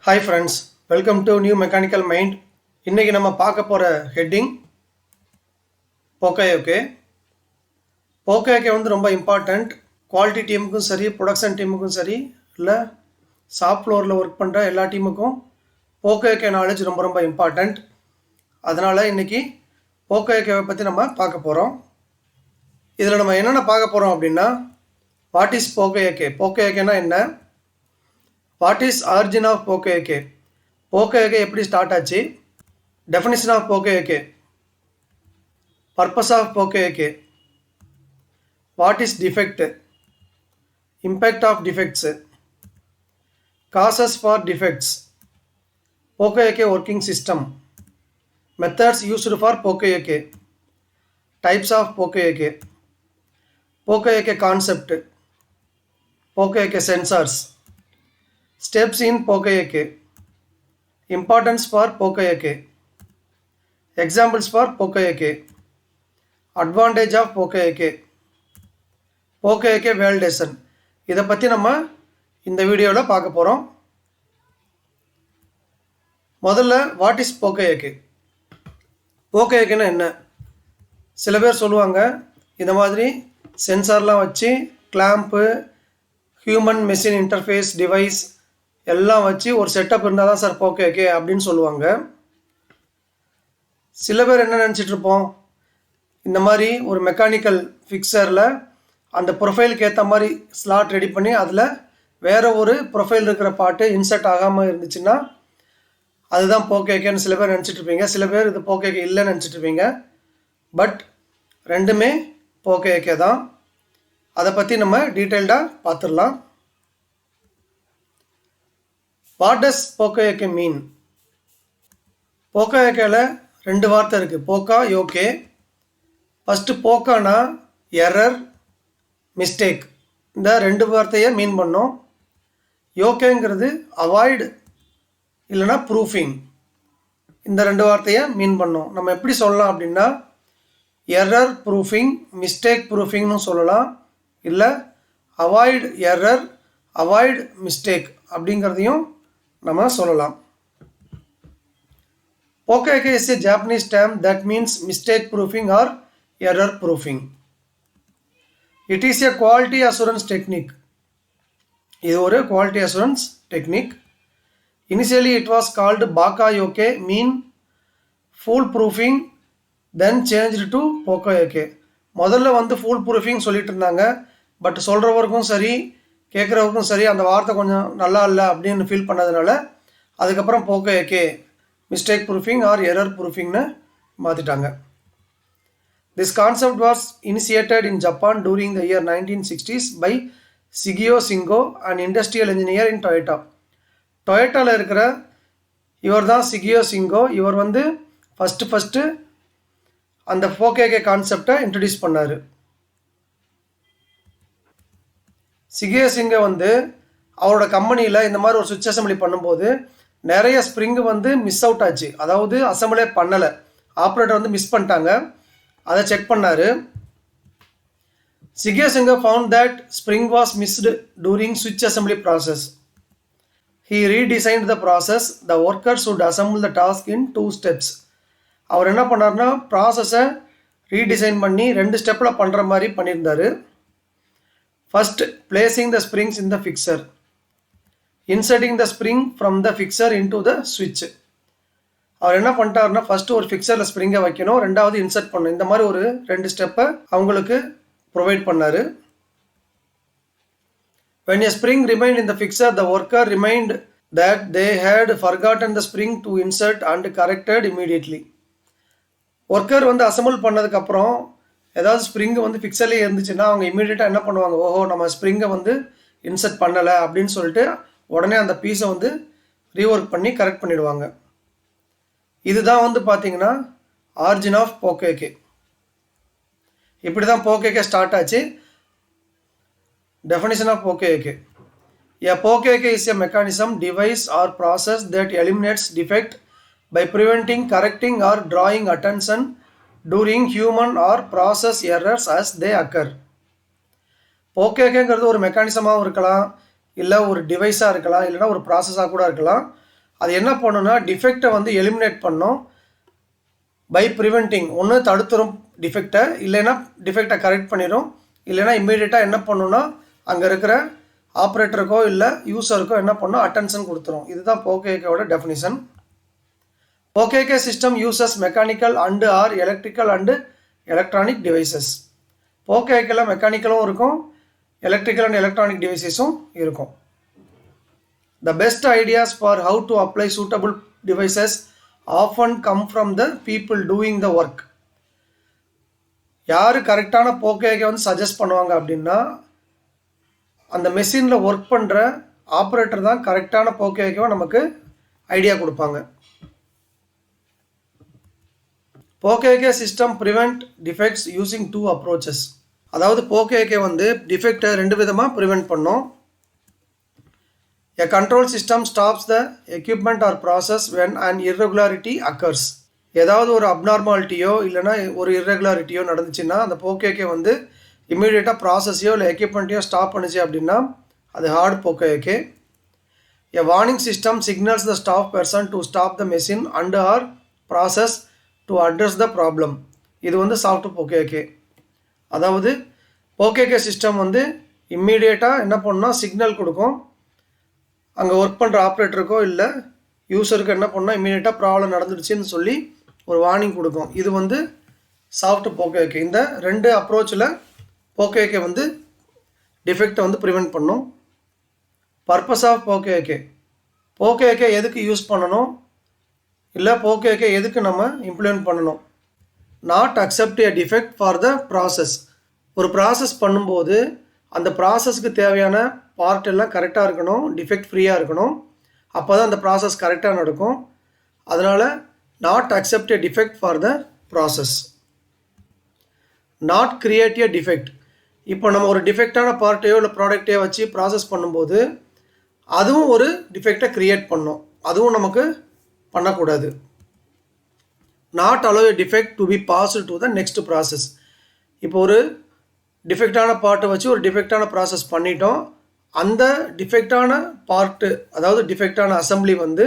Hi friends, welcome to New Mechanical Mind. இன்னைக்கு நம்ம பார்க்க போற ஹெட்டிங் போக்கையோகே. போக்கையோகே வந்து ரொம்ப இம்பார்ட்டண்ட். குவாலிட்டி டீமுக்கும் சரி, ப்ரொடக்ஷன் டீமுக்கும் சரி, இல்லை ஷாப் ஃப்ளோரில் ஒர்க் பண்ணுற எல்லா டீமுக்கும் போக்கையோகே நாலேஜ் ரொம்ப ரொம்ப இம்பார்ட்டண்ட். அதனால் இன்னைக்கு போக்கையோகேவை பற்றி நம்ம பார்க்க போகிறோம். இதில் நம்ம என்னென்ன பார்க்க போகிறோம் அப்படின்னா, வாட் இஸ் போக்கையோகே? போக்கையோகேனா என்ன? What is origin of poka yoke? Poka yoke எப்படி ஸ்டார்ட் ஆச்சு? Definition of poka yoke, purpose of poka yoke, what is defect, impact of defects, causes for defects, poka yoke working system, methods used for poka yoke, types of poka yoke, poka yoke concept, poka yoke sensors, steps in poka yoke, importance for poka yoke, examples for poka yoke, advantage of poka yoke, poka yoke validation. இதை பற்றி நம்ம இந்த வீடியோவில் பார்க்க போகிறோம். முதல்ல what is போக்கையோகே? போக்கையோகேன்னா என்ன? சில பேர் சொல்லுவாங்க, இந்த மாதிரி சென்சார்லாம் வச்சு clamp, human machine interface device எல்லாம் வச்சு ஒரு செட்டப் இருந்தால் தான் சார் போக்கையோகே அப்படின்னு சொல்லுவாங்க. சில பேர் என்ன நினச்சிட்ருப்போம், இந்த மாதிரி ஒரு மெக்கானிக்கல் ஃபிக்சரில் அந்த ப்ரொஃபைலுக்கு ஏற்ற மாதிரி ஸ்லாட் ரெடி பண்ணி அதில் வேறு ஒரு ப்ரொஃபைல் இருக்கிற பாட்டு இன்சர்ட் ஆகாமல் இருந்துச்சுன்னா அதுதான் போக்கையோகேன்னு சில பேர் நினச்சிட்ருப்பீங்க. சில பேர் இது போக்கையோகே இல்லைன்னு நினச்சிட்ருப்பீங்க. பட் ரெண்டுமே போக்கையோகே தான். அதை பற்றி நம்ம டீட்டெயில்டாக பார்த்துடலாம். வாட் டஸ் போக்கையோகே மீன்? போக்கையோகேல ரெண்டு வார்த்தை இருக்குது, போக்கா யோகே. ஃபஸ்ட்டு போக்கானா எரர், மிஸ்டேக், இந்த ரெண்டு வார்த்தையை மீன் பண்ணோம். யோகேங்கிறது அவாய்டு இல்லைனா ப்ரூஃபிங், இந்த ரெண்டு வார்த்தையை மீன் பண்ணோம். நம்ம எப்படி சொல்லலாம் அப்படின்னா, எரர் ப்ரூஃபிங், மிஸ்டேக் ப்ரூஃபிங்னு சொல்லலாம். இல்லை அவாய்டு எரர், அவாய்டு மிஸ்டேக் அப்படிங்கிறதையும் நம்ம சொல்லலாம். போக்கையோகே is a Japanese term that means mistake proofing or error proofing. It is a quality assurance technique. இது ஒரு quality assurance technique. Initially it was called Bakayoke, mean fool proofing, then changed to போக்கையோகே. முதல்ல வந்து pool proofing சொல்லிட்டு இருந்தாங்க. But சொல்கிறவருக்கும் சரி கேட்குறவருக்கும் சரி அந்த வார்த்தை கொஞ்சம் நல்லா இல்லை அப்படின்னு ஃபீல் பண்ணதுனால அதுக்கப்புறம் poka yoke mistake proofing or error ப்ரூஃபிங்னு மாற்றிட்டாங்க. This concept was initiated in Japan during the year 1960s by Shigeo Shingo and industrial engineer in Toyota. டொயோட்டாவில் இருக்கிற இவர் தான் சிகியோ சிங்கோ. இவர் வந்து ஃபஸ்ட்டு அந்த போக்கையோகே கான்செப்டை இன்ட்ரடியூஸ் பண்ணார். சிகியோ சிங்கோ வந்து அவரோட கம்பெனியில் இந்த மாதிரி ஒரு சுவிட்ச் அசம்பிளி பண்ணும்போது நிறைய ஸ்ப்ரிங்கு வந்து மிஸ் அவுட் ஆச்சு. அதாவது அசம்பிளே பண்ணலை, ஆப்ரேட்டர் வந்து மிஸ் பண்ணிட்டாங்க. அதை செக் பண்ணார். Shigeo Shingo found that spring was missed during சுவிட்ச் assembly process. He redesigned the process. The workers would assemble the task in 2 steps. அவர் என்ன பண்ணார்னா ப்ராசஸை ரீடிசைன் பண்ணி 2 ஸ்டெப்பில் பண்ணுற மாதிரி பண்ணியிருந்தார். First placing the springs in the fixture, inserting the spring from the fixture into the ஸ்விட்ச். அவர் என்ன பண்ணிட்டாருன்னா ஃபஸ்ட்டு ஒரு ஃபிக்சரில் ஸ்ப்ரிங்கை வைக்கணும், ரெண்டாவது இன்சர்ட் பண்ணணும். இந்த மாதிரி ஒரு 2 ஸ்டெப்பை அவங்களுக்கு ப்ரொவைட் பண்ணார். when a spring remained in the fixer, the worker remained that they had forgotten the spring to insert and corrected immediately. Worker வந்து அசம்பிள் பண்ணதுக்கப்புறம் ஏதாவது ஸ்ப்ரிங்கு வந்து ஃபிக்சர்லேயே இருந்துச்சுன்னா அவங்க இமீடியட்டாக என்ன பண்ணுவாங்க, ஓஹோ நம்ம ஸ்ப்ரிங்கை வந்து இன்சர்ட் பண்ணலை அப்படின்னு சொல்லிட்டு உடனே அந்த பீஸை வந்து ரீஒர்க் பண்ணி கரெக்ட் பண்ணிடுவாங்க. இதுதான் வந்து பார்த்தீங்கன்னா ஆரிஜின் ஆஃப் போக்கையோகே. இப்படி தான் போக்கையோகே ஸ்டார்ட் ஆச்சு. Definition of poka yoke: a poka yoke is a mechanism, device or process that eliminates defect by preventing, correcting or drawing attention during human or process errors as they occur. போக்கையோகேங்கிறது ஒரு மெக்கானிசமாகவும் இருக்கலாம், இல்லை ஒரு டிவைஸாக இருக்கலாம், இல்லைனா ஒரு ப்ராசஸாக கூட இருக்கலாம். அது என்ன பண்ணுன்னா டிஃபெக்டை வந்து எலிமினேட் பண்ணோம் பை ப்ரிவென்டிங். ஒன்று தடுத்துரும் டிஃபெக்டை, இல்லைன்னா டிஃபெக்டை கரெக்ட் பண்ணிடும், இல்லைன்னா இம்மீடியட்டாக என்ன பண்ணுன்னா அங்கே இருக்கிற ஆப்ரேட்டருக்கோ இல்லை யூஸருக்கோ என்ன பண்ணோம் அட்டென்ஷன் கொடுத்துரும். இதுதான் போகேகேவோட definition. Poka yoke system uses mechanical and or electrical and electronic devices. போகேகேல மெக்கானிக்கலும் இருக்கும், எலக்ட்ரிக்கல் அண்ட் எலக்ட்ரானிக் டிவைசஸும் இருக்கும். The best ideas for how to apply suitable devices often come from the people doing the work. யார் கரெக்டான போகேகே வந்து suggest பண்ணுவாங்க அப்படின்னா அந்த மெஷினில் ஒர்க் பண்ணுற ஆப்ரேட்டர் தான் கரெக்டான போகேகேவை நமக்கு ஐடியா கொடுப்பாங்க. Poka yoke system prevent defects using 2 approaches. அதாவது போகேகே வந்து டிஃபெக்டை 2 விதமாக ப்ரிவெண்ட் பண்ணோம். A control system stops the equipment or process when an irregularity occurs. ஏதாவது ஒரு அப்நார்மாலிட்டியோ இல்லைனா ஒரு இர்ரெகுலாரிட்டியோ நடந்துச்சுன்னா அந்த போகேகே வந்து இம்மீடியட்டாக ப்ராசஸையோ இல்லை எக்யூப்மெண்ட்டையோ ஸ்டாப் பண்ணுச்சு அப்படின்னா அது heart போகேகே. A warning system signals the staff person to stop the machine and or process to address the problem. இது வந்து சாஃப்ட் போகேகே. அதாவது போகேகே சிஸ்டம் வந்து இம்மீடியட்டாக என்ன பண்ணால் சிக்னல் கொடுக்கும், அங்கே ஒர்க் பண்ணுற ஆப்ரேட்டருக்கோ இல்லை யூஸருக்கு என்ன பண்ணால் இம்மீடியட்டாக ப்ராப்ளம் நடந்துடுச்சுன்னு சொல்லி ஒரு வார்னிங் கொடுக்கும். இது வந்து சாஃப்ட் போகேகே. இந்த 2 அப்ரோச்சில் போகேகே வந்து டிஃபெக்டை வந்து ப்ரிவெண்ட் பண்ணும். பர்பஸ் ஆஃப் போகேகே, போகேகே எதுக்கு யூஸ் பண்ணணும் இல்லை போகேகே எதுக்கு நம்ம இம்ப்ளிமெண்ட் பண்ணணும். Not accept a defect for the process. ஒரு ப்ராசஸ் பண்ணும்போது அந்த ப்ராசஸ்க்கு தேவையான பார்ட் எல்லாம் கரெக்டாக இருக்கணும், டிஃபெக்ட் ஃப்ரீயாக இருக்கணும், அப்போ தான் அந்த ப்ராசஸ் கரெக்டாக நடக்கும். அதனால் not accept a defect for the process. Not create a defect. இப்போ நம்ம ஒரு டிஃபெக்டான பார்ட்டையோ இல்லை ப்ராடக்டையோ வச்சு ப்ராசஸ் பண்ணும்போது அதுவும் ஒரு டிஃபெக்டை க்ரியேட் பண்ணும், அதுவும் நமக்கு பண்ணக்கூடாது. Not allow a defect to be passed to the next process. இப்போ ஒரு டிஃபெக்டான பார்ட்டை வச்சு ஒரு டிஃபெக்டான ப்ராசஸ் பண்ணிட்டோம், அந்த டிஃபெக்டான பார்ட்டு அதாவது டிஃபெக்டான அசம்பிளி வந்து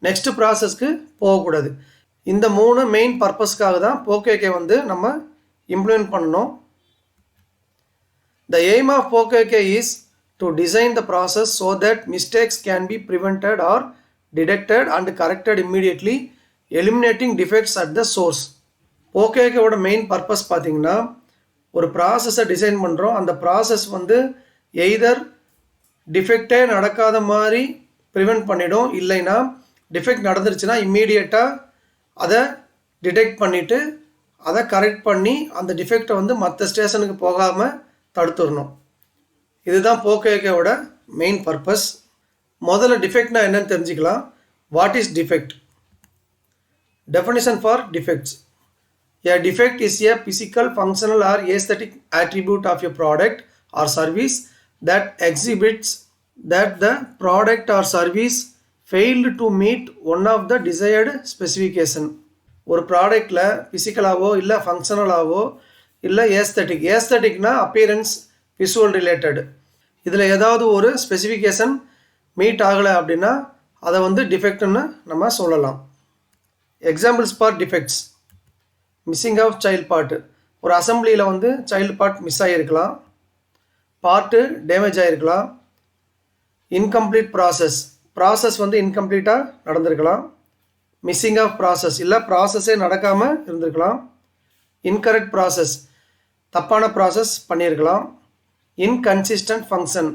நெக்ஸ்ட் ப்ராசஸ்க்கு போகக்கூடாது. இந்த 3 மெயின் பர்பஸ்க்காக தான் போகேகே வந்து நம்ம இம்ப்ளிமெண்ட் பண்ணணும். The aim of போகேகே is to design the process so that mistakes can be prevented or detected and corrected immediately, eliminating defects at the source. போகேகேவோட மெயின் பர்பஸ் பார்த்திங்கன்னா ஒரு ப்ராசஸை டிசைன் பண்ணுறோம், அந்த ப்ராசஸ் வந்து எய்தர் டிஃபெக்டே நடக்காத மாதிரி ப்ரிவெண்ட் பண்ணிடும், இல்லைன்னா டிஃபெக்ட் நடந்துருச்சுன்னா இம்மீடியட்டாக அதை டிடெக்ட் பண்ணிவிட்டு அதை கரெக்ட் பண்ணி அந்த டிஃபெக்டை வந்து மற்ற ஸ்டேஷனுக்கு போகாமல் தடுத்துடணும். இதுதான் போகேகேவோட மெயின் பர்பஸ். முதல்ல டிஃபெக்ட்னா என்னன்னு தெரிஞ்சுக்கலாம். What is defect? Definition for defects. A defect is a physical, functional or aesthetic attribute of a product or service that exhibits that the product or service failed to meet one of the desired specification. ஒரு ப்ராடக்டில் ஃபிசிக்கலாவோ இல்லை ஃபங்க்ஷனலாவோ இல்லை ஏஸ்தட்டிக்னா appearance visual related, இதில் ஏதாவது ஒரு specification meet ஆகலை அப்படின்னா அதை வந்து டிஃபெக்ட்னு நம்ம சொல்லலாம். Examples for defects: missing of child part. ஒரு அசம்பிளியில் வந்து சைல்டு பார்ட் மிஸ் ஆகிருக்கலாம், பார்ட்டு டேமேஜ் ஆகிருக்கலாம். இன்கம்ப்ளீட் ப்ராசஸ் வந்து இன்கம்ப்ளீட்டாக நடந்திருக்கலாம். மிஸ்ஸிங் ஆஃப் ப்ராசஸ், இல்லை ப்ராசஸே நடக்காமல் இருந்திருக்கலாம். இன்கரெக்ட் ப்ராசஸ், தப்பான ப்ராசஸ் பண்ணியிருக்கலாம். இன்கன்சிஸ்டன்ட் ஃபங்க்ஷன்,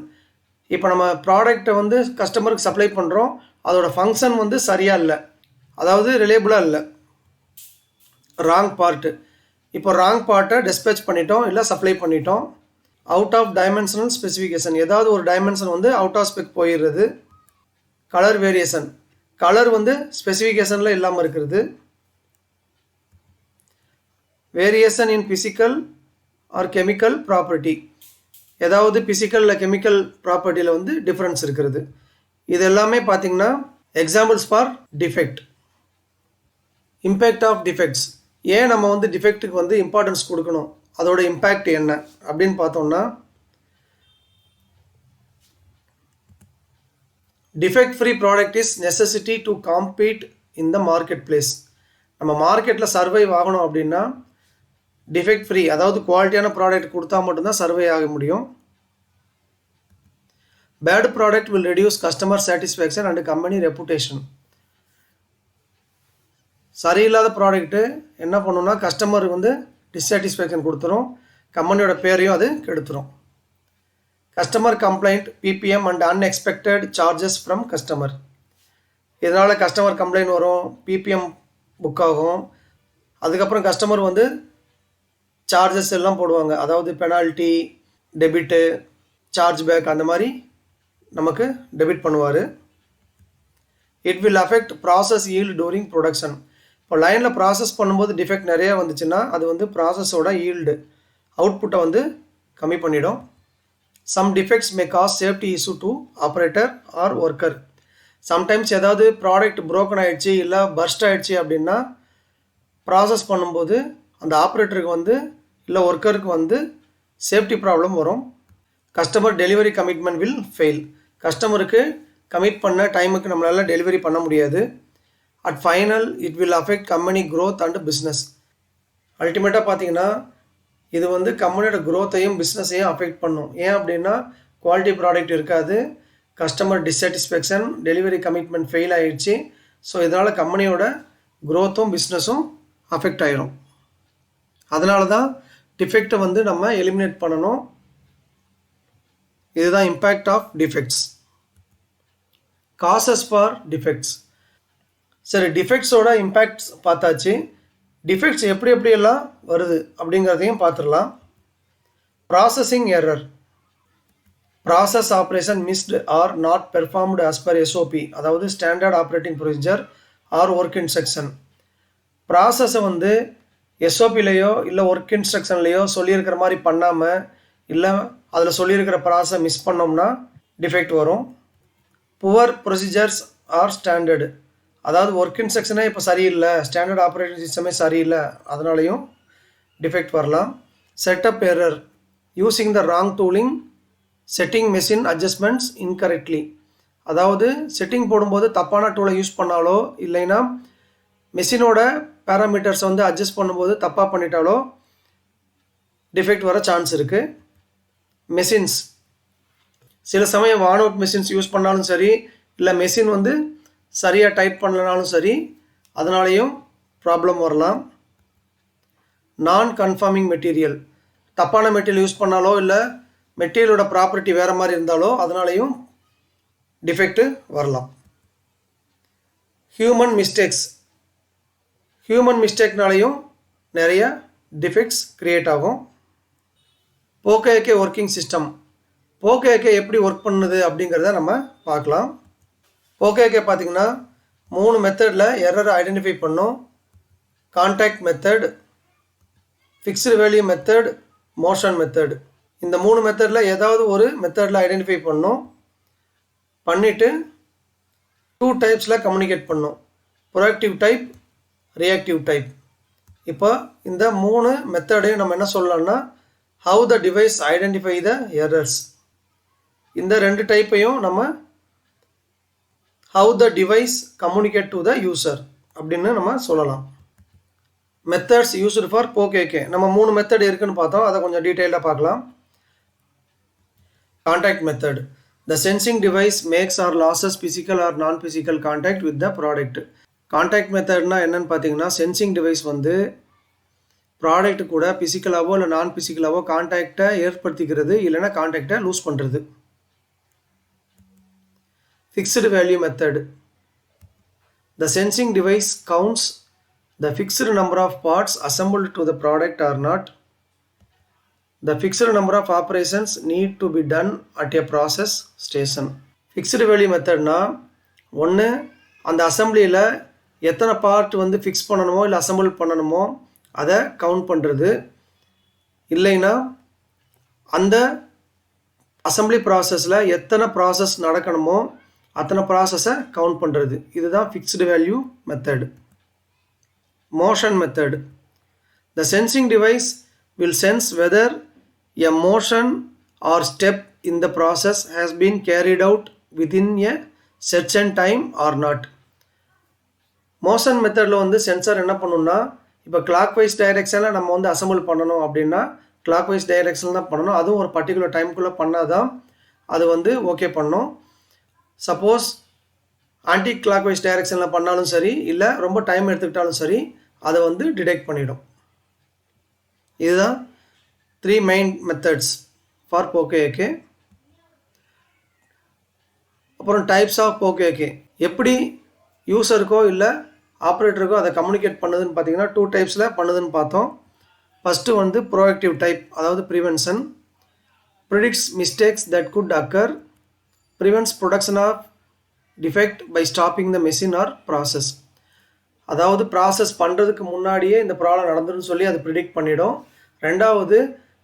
இப்போ நம்ம ப்ராடக்டை வந்து கஸ்டமருக்கு சப்ளை பண்ணுறோம், அதோட ஃபங்க்ஷன் வந்து சரியாக இல்லை, அதாவது ரிலேபிளாக இல்லை. ராங் பார்ட்டு, இப்போ ராங் பார்ட்டை டிஸ்பேச் பண்ணிட்டோம் இல்லை சப்ளை பண்ணிட்டோம். அவுட் ஆஃப் டைமென்ஷனல் ஸ்பெசிஃபிகேஷன், ஏதாவது ஒரு டைமென்ஷன் வந்து அவுட் ஆஃப் ஸ்பெக் போயிடுறது. கலர் வேரியேஷன், கலர் வந்து ஸ்பெசிஃபிகேஷனில் இல்லாமல் இருக்கிறது. Variation in physical or chemical property, ஏதாவது ஃபிசிக்கல் இல்லை கெமிக்கல் ப்ராப்பர்ட்டியில் வந்து டிஃப்ரென்ஸ் இருக்கிறது. இது எல்லாமே பார்த்திங்கன்னா examples for defect. Impact of defects, ஏன் நம்ம வந்து டிஃபெக்ட்டுக்கு வந்து இம்பார்ட்டன்ஸ் கொடுக்கணும், அதோட இம்பேக்ட் என்ன அப்படின்னு பார்த்தோம்னா, defect free product is necessity to compete in the market place. நம்ம மார்க்கெட்டில் சர்வைவ் ஆகணும் அப்படின்னா டிஃபெக்ட் ஃப்ரீ, அதாவது குவாலிட்டியான ப்ராடக்ட் கொடுத்தா மட்டும்தான் சர்வை ஆக முடியும். Bad product will reduce customer satisfaction and company reputation. சரியில்லாத ப்ராடக்ட்டு என்ன பண்ணுன்னா கஸ்டமருக்கு வந்து டிஸ்சாட்டிஸ்ஃபேக்ஷன் கொடுத்துரும், கம்பெனியோட பேரையும் அது கெடுத்துரும். Customer complaint, PPM and unexpected charges from customer. இதனால் கஸ்டமர் கம்ப்ளைண்ட் வரும், பிபிஎம் புக் ஆகும். அதுக்கப்புறம் கஸ்டமர் வந்து சார்ஜஸ் எல்லாம் போடுவாங்க, அதாவது பெனால்ட்டி, டெபிட்டு, சார்ஜ் பேக் அந்த மாதிரி நமக்கு டெபிட் பண்ணுவார். It will affect process yield during production. இப்போ லைனில் ப்ராசஸ் பண்ணும்போது டிஃபெக்ட் நிறையா வந்துச்சுன்னா அது வந்து ப்ராசஸோட ஈல்டு அவுட்புட்டை வந்து கம்மி பண்ணிடும். Some defects may cause safety issue to operator or worker. Sometimes ஏதாவது ப்ராடக்ட் ப்ரோக்கன் ஆகிடுச்சு இல்லை பர்ஸ்ட் ஆகிடுச்சு அப்படின்னா ப்ராசஸ் பண்ணும்போது அந்த ஆப்ரேட்டருக்கு வந்து இல்லை ஒர்க்கருக்கு வந்து சேஃப்டி ப்ராப்ளம் வரும். Customer delivery commitment will fail. கஸ்டமருக்கு கமிட் பண்ண டைமுக்கு நம்மளால் டெலிவரி பண்ண முடியாது. At final it will affect company growth and business. அல்டிமேட்டாக பார்த்தீங்கன்னா இது வந்து கம்பெனியோட க்ரோத்தையும் பிஸ்னஸையும் அஃபெக்ட் பண்ணும். ஏன் அப்படின்னா குவாலிட்டி ப்ராடக்ட் இருக்காது, customer dissatisfaction, delivery commitment fail ஆகிடுச்சு. ஸோ இதனால் கம்பெனியோட க்ரோத்தும் பிஸ்னஸும் அஃபெக்ட் ஆகிடும். அதனால தான் டிஃபெக்டை வந்து நம்ம எலிமினேட் பண்ணணும். இதுதான் impact of defects. Causes for defects. சரி, டிஃபெக்ட்ஸோட இம்பேக்ட்ஸ் பார்த்தாச்சு. டிஃபெக்ட்ஸ் எப்படி எப்படியெல்லாம் வருது அப்படிங்கிறதையும் பார்த்துடலாம். Processing error. Process operation missed or not performed as per SOP, அதாவது standard operating procedure or work instruction. ப்ராசஸை வந்து எஸ்ஓபிலேயோ இல்லை ஒர்க் இன்ஸ்ட்ரக்ஷன்லேயோ சொல்லியிருக்கிற மாதிரி பண்ணாமல் இல்லை அதில் சொல்லியிருக்கிற ப்ராசஸை மிஸ் பண்ணோம்னா டிஃபெக்ட் வரும். புவர் ப்ரொசீஜர்ஸ் ஆர் ஸ்டாண்டர்டு, அதாவது ஒர்க் இன்ஸ்ட்ரக்ஷனே இப்போ சரியில்லை, ஸ்டாண்டர்ட் ஆப்ரேட்டிங் சிஸ்டமே சரியில்லை, அதனாலையும் டிஃபெக்ட் வரலாம். Setup error. Using the wrong tooling, setting machine adjustments incorrectly. அதாவது செட்டிங் போடும்போது தப்பான டூலை யூஸ் பண்ணாலோ இல்லைன்னா மெஷினோட பேராமீட்டர்ஸை வந்து அட்ஜஸ்ட் பண்ணும்போது தப்பாக பண்ணிட்டாலோ டிஃபெக்ட் வர சான்ஸ் இருக்குது. மெஷின்ஸ். சில சமயம் வான் அவுட் மெஷின்ஸ் யூஸ் பண்ணாலும் சரி, இல்லை மெஷின் வந்து சரியாக டைப் பண்ணலனாலும் சரி, அதனாலேயும் ப்ராப்ளம் வரலாம். நான் கன்ஃபார்மிங் மெட்டீரியல். தப்பான மெட்டீரியல் யூஸ் பண்ணாலோ இல்லை மெட்டீரியலோட ப்ராப்பர்ட்டி வேறு மாதிரி இருந்தாலோ அதனாலேயும் டிஃபெக்ட்டு வரலாம். Human mistakes. ஹியூமன் மிஸ்டேக்னாலையும் நிறைய டிஃபெக்ட்ஸ் க்ரியேட் ஆகும். போகேகே ஒர்க்கிங் சிஸ்டம். போகேகே எப்படி ஒர்க் பண்ணுது அப்படிங்கிறத நம்ம பார்க்கலாம். போகேகே பார்த்திங்கன்னா 3 மெத்தடில் எரரை ஐடென்டிஃபை பண்ணும். Contact method, fixed value method, motion method. இந்த 3 மெத்தடில் ஏதாவது ஒரு மெத்தடில் ஐடென்டிஃபை பண்ணிவிட்டு 2 டைப்ஸில் கம்யூனிகேட் பண்ணும். Proactive type, reactive type. இப்போ இந்த 3 மெத்தடையும் நம்ம என்ன சொல்லலாம்னா how the device identify the errors. இந்த 2 டைப்பையும் நம்ம how the device communicate to the user அப்படின்னு நம்ம சொல்லலாம். Methods used for poka yoke. நம்ம 3 மெத்தட் இருக்குன்னு பார்த்தோம், அதை கொஞ்சம் டீட்டெயிலாக பார்க்கலாம். Contact method. The sensing device makes or loses physical or non physical contact with the product. Contact மெத்தட்னா என்னன்னு பார்த்தீங்கன்னா சென்சிங் டிவைஸ் வந்து ப்ராடக்ட் கூட பிசிக்கலாவோ இல்லை நான் பிசிக்கலாவோ கான்டாக்டை ஏற்படுத்திக்கிறது, இல்லைன்னா கான்டாக்டை லூஸ் பண்ணுறது. Fixed value method. The sensing device counts the fixed number of parts assembled to the product or not. The fixed number of operations need to be done at a process station. Fixed value methodனா ஒன்று அந்த அசம்பிளியில் எத்தனை part வந்து fix பண்ணணுமோ இல்லை assemble பண்ணணுமோ அதை count பண்ணுறது. இல்லைன்னா அந்த அசம்பிளி ப்ராசஸில் எத்தனை ப்ராசஸ் நடக்கணுமோ அத்தனை ப்ராசஸை கவுண்ட் பண்ணுறது. இதுதான் fixed value method. Motion method. The sensing device will sense whether a motion or step in the process has been carried out within a certain time or not. Motion மெத்தடில் வந்து sensor என்ன பண்ணுன்னா, இப்போ clock wise டைரெக்ஷனில் நம்ம வந்து assemble பண்ணணும் அப்படின்னா கிளாக் வைஸ் டைரெக்ஷனில் தான் பண்ணணும். அதுவும் ஒரு பர்டிகுலர் டைமுக்குள்ளே பண்ணால் தான் அது வந்து ஓகே பண்ணும். சப்போஸ் ஆன்டி கிளாக் வைஸ் டைரெக்ஷனில் பண்ணாலும் சரி, இல்லை ரொம்ப டைம் எடுத்துக்கிட்டாலும் சரி, அதை வந்து டிடெக்ட் பண்ணிடும். இதுதான் 3 மெயின் மெத்தட்ஸ் ஃபார் போகேஏகே. அப்புறம் டைப்ஸ் ஆஃப் போகேஏகே எப்படி யூசருக்கோ இல்லை ஆப்ரேட்டருக்கோ அதை கம்யூனிகேட் பண்ணுதுன்னு பார்த்தீங்கன்னா 2 டைப்ஸில் பண்ணுதுன்னு பார்த்தோம். ஃபஸ்ட்டு வந்து ப்ரோஆக்டிவ் டைப், அதாவது prevention. Predicts mistakes that could occur, prevents production of defect by stopping the machine or process. அதாவது ப்ராசஸ் பண்ணுறதுக்கு முன்னாடியே இந்த ப்ராப்ளம் நடந்துன்னு சொல்லி அது ப்ரிடிக்ட் பண்ணிடும். ரெண்டாவது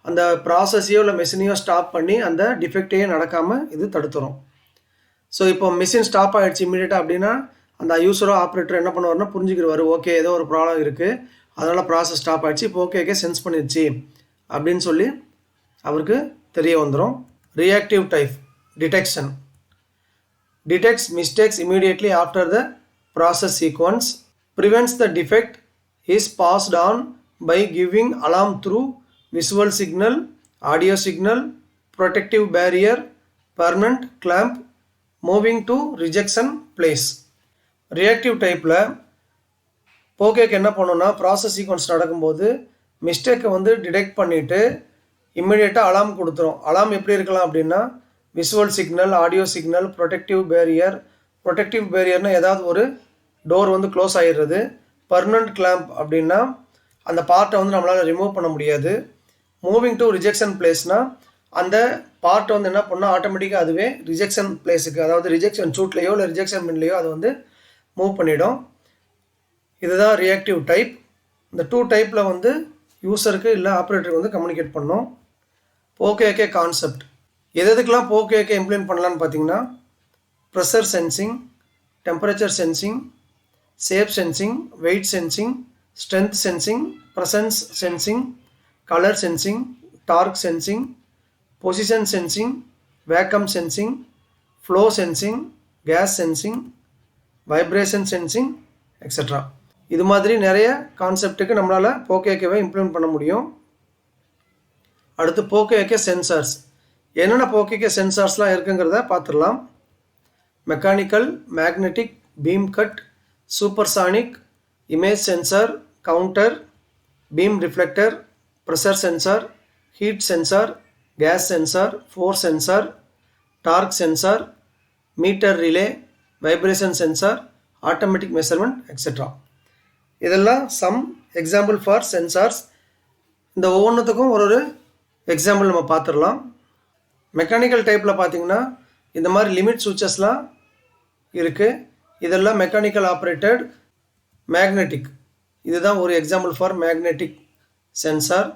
அந்த ப்ராசஸையோ இல்லை மெஷினையோ ஸ்டாப் பண்ணி அந்த டிஃபெக்டையே நடக்காமல் இது தடுத்துரும். ஸோ இப்போ மிஷின் ஸ்டாப் ஆகிடுச்சு இமீடியட்டாக அப்படின்னா அந்த யூஸரோ ஆப்ரேட்டர் என்ன பண்ணுவார்னா புரிஞ்சுக்கிடுவார், ஓகே ஏதோ ஒரு ப்ராப்ளம் இருக்குது, அதனால் ப்ராசஸ் ஸ்டாப் ஆகிடுச்சு, இப்போ ஓகே சென்ஸ் பண்ணிடுச்சு அப்படின்னு சொல்லி அவருக்கு தெரிய வந்துடும். Reactive type detection detects mistakes immediately after the process sequence, prevents the defect, is passed on by giving alarm through visual signal, audio signal, protective barrier, permanent clamp, moving to rejection place. Reactive டைப்பில் போகேக்கு என்ன பண்ணுன்னா, process sequence நடக்கும்போது மிஸ்டேக்கை வந்து detect பண்ணிவிட்டு இம்மிடியேட்டாக அலாம் கொடுத்துரும். அலாம் எப்படி இருக்கலாம் அப்படின்னா, visual signal, audio signal, protective barrier. Protective பேரியர்னால் ஏதாவது ஒரு டோர் வந்து க்ளோஸ் ஆகிடுறது. பர்மனண்ட் கிளாம்ப் அப்படின்னா அந்த பார்ட்டை வந்து நம்மளால் ரிமூவ் பண்ண முடியாது. மூவிங் டு ரிஜெக்ஷன் பிளேஸ்னால் அந்த பார்ட்டை வந்து என்ன பண்ணால் ஆட்டோமேட்டிக்காக அதுவே ரிஜெக்ஷன் பிளேஸுக்கு, அதாவது ரிஜெக்ஷன் சூட்லேயோ இல்லை ரிஜெக்ஷன் பின்லேயோ அது வந்து மூவ் பண்ணிடும். இதுதான் ரியாக்டிவ் டைப். இந்த 2 டைப்பில் வந்து யூஸருக்கு இல்லை ஆப்ரேட்டருக்கு வந்து கம்யூனிகேட் பண்ணோம். போகேஏகே கான்செப்ட் எதுக்கெல்லாம் போகேஏகே இம்ப்ளிமெண்ட் பண்ணலான்னு பார்த்தீங்கன்னா, pressure sensing, temperature sensing, shape sensing, weight sensing, strength sensing, presence sensing, colour sensing, torque sensing, position sensing, vacuum sensing, flow sensing, gas sensing, vibration sensing extra. இது மாதிரி நிறைய கான்செப்ட்டுக்கு நம்மளால் போகேஏகேவை இம்ப்ளிமெண்ட் பண்ண முடியும். அடுத்து போகேஏகே சென்சார்ஸ். என்னென்ன போகேஏகே சென்சார்ஸ்லாம் இருக்குங்கிறத பார்த்துடலாம். Mechanical, magnetic, beam cut, supersonic, image sensor, counter, beam reflector, pressure sensor, heat sensor, gas sensor, force sensor, torque sensor, meter relay, vibration sensor, automatic measurement etcetera. இதெல்லாம் சம் எக்ஸாம்பிள் ஃபார் சென்சார்ஸ். இந்த ஒவ்வொன்றுத்துக்கும் ஒரு example நம்ம பார்த்துடலாம். Mechanical டைப்பில் பார்த்தீங்கன்னா இந்த மாதிரி லிமிட் சுவிச்சஸ்லாம் இருக்குது. இதெல்லாம் மெக்கானிக்கல் ஆப்ரேட்டட். மேக்னெட்டிக், இதுதான் ஒரு எக்ஸாம்பிள் ஃபார் மேக்னெட்டிக் சென்சார்.